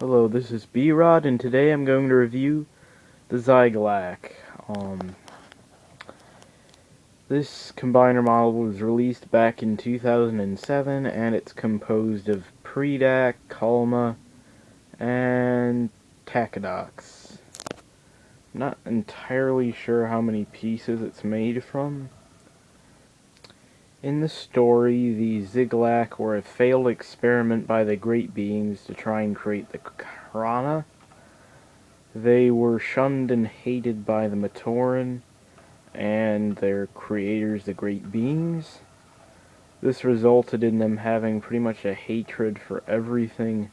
Hello, this is B-Rod, and today I'm going to review the Zyglak. This combiner model was released back in 2007, and it's composed of Predac, Kalma, and Tachodox. Not entirely sure how many pieces it's made from. In the story, the Zyglak were a failed experiment by the Great Beings to try and create the Krana. They were shunned and hated by the Matoran and their creators, the Great Beings. This resulted in them having pretty much a hatred for everything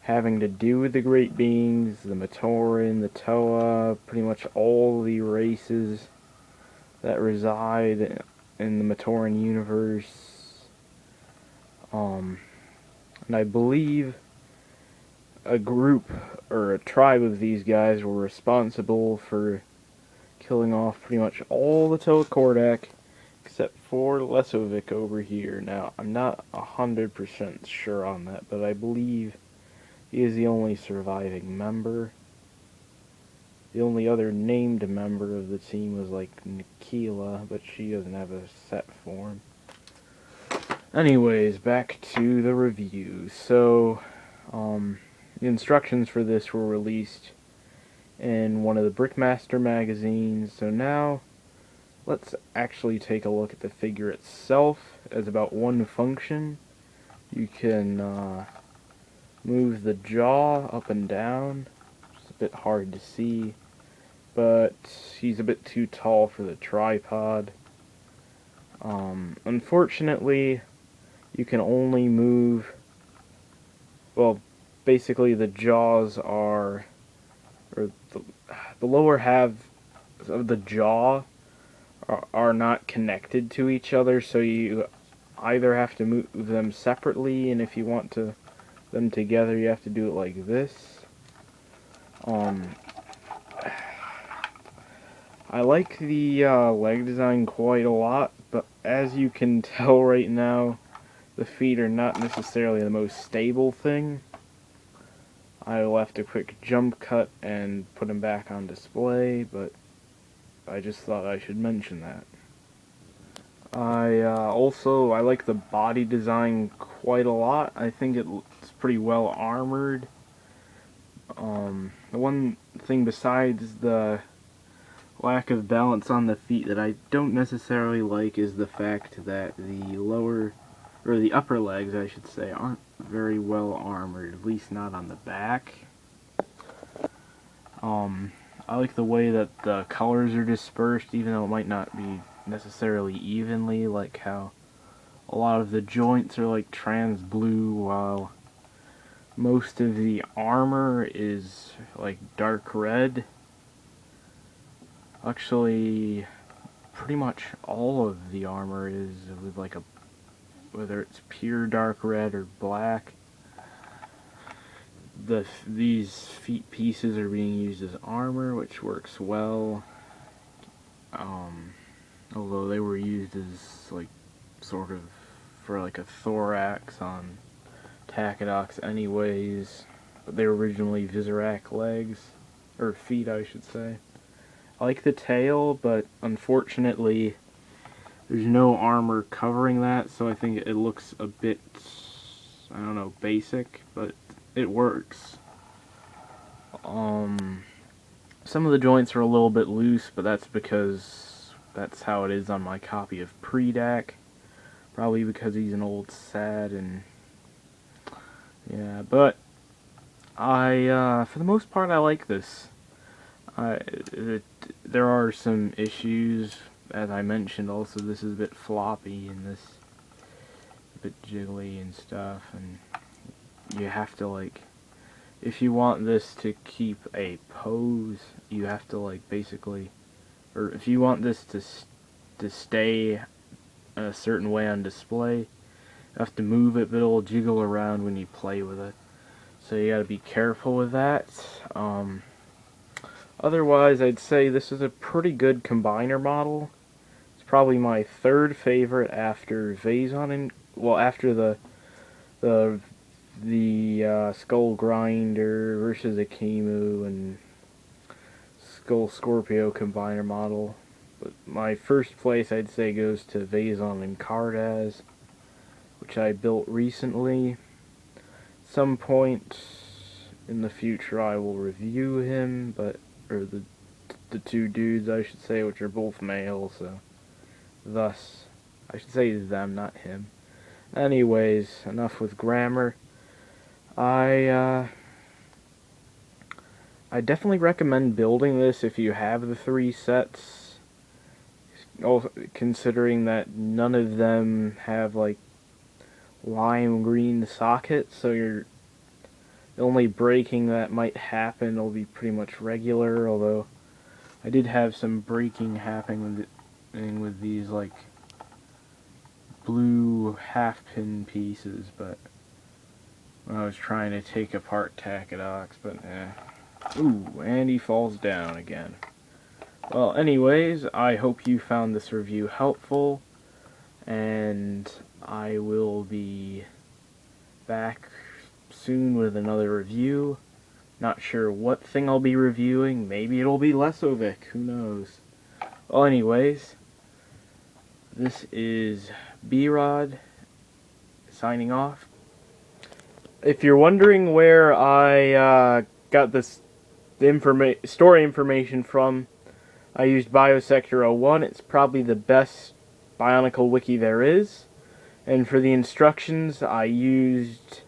having to do with the Great Beings, the Matoran, the Toa, pretty much all the races that reside in the Matoran universe. And I believe a group or a tribe of these guys were responsible for killing off pretty much all the Toa Kordak except for Lesovic over here. Now, I'm not 100% sure on that, but I believe he is the only surviving member. The only other named member of the team was like Nikila, but she doesn't have a set form. Anyways, back to the review. So, the instructions for this were released in one of the Brickmaster magazines. So now, let's actually take a look at the figure itself as about one function. You can move the jaw up and down. It's a bit hard to see, but he's a bit too tall for the tripod. Unfortunately, you can only move, well, basically the jaws are, or the lower half of the jaw are not connected to each other, so you either have to move them separately, and if you want them together, you have to do it like this. I like the leg design quite a lot, but as you can tell right now, the feet are not necessarily the most stable thing. I left a quick jump cut and put him back on display, but I just thought I should mention that. I like the body design quite a lot. I think it's pretty well armored. The one thing besides the lack of balance on the feet that I don't necessarily like is the fact that the upper legs, I should say, aren't very well armored, at least not on the back. I like the way that the colors are dispersed, even though it might not be necessarily evenly, like how a lot of the joints are like trans blue, while most of the armor is like dark red. Actually, pretty much all of the armor is with like whether it's pure dark red or black. These feet pieces are being used as armor, which works well. Although they were used as like sort of for like a thorax on Tachodox anyways, but they were originally Vizirac legs, or feet I should say. I like the tail, but unfortunately there's no armor covering that, so I think it looks a bit, I don't know, basic, but it works. Some of the joints are a little bit loose, but that's because that's how it is on my copy of Predac. Probably because he's an old sad, and yeah, but for the most part, I like this. There are some issues, as I mentioned. Also, this is a bit floppy and this a bit jiggly and stuff, and you have to like, if you want this to keep a pose, you have to like basically, or if you want this to stay a certain way on display, you have to move it, but it'll jiggle around when you play with it. So you gotta be careful with that. Otherwise, I'd say this is a pretty good combiner model. It's probably my third favorite after Vazon, and well, after the the Skull Grinder versus Akimu and Skull Scorpio combiner model. But my first place I'd say goes to Vazon and Cardaz, which I built recently. Some point in the future I will review him, or the two dudes I should say, which are both male, so thus I should say them, not him. Anyways, enough with grammar. I definitely recommend building this if you have the 3 sets. Also, considering that none of them have like lime green sockets, so the only breaking that might happen will be pretty much regular, although I did have some breaking happening with these like blue half pin pieces, but when I was trying to take apart Takedox, but ooh, and he falls down again. Well, anyways, I hope you found this review helpful, and I will be back soon with another review. Not sure what thing I'll be reviewing. Maybe it'll be Lesovic, who knows. Well, anyways, this is B-Rod signing off. If you're wondering where I got this story information from, I used Biosector 01. It's probably the best Bionicle wiki there is. And for the instructions, I used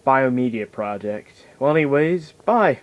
Biomedia Project. Well, anyways, bye.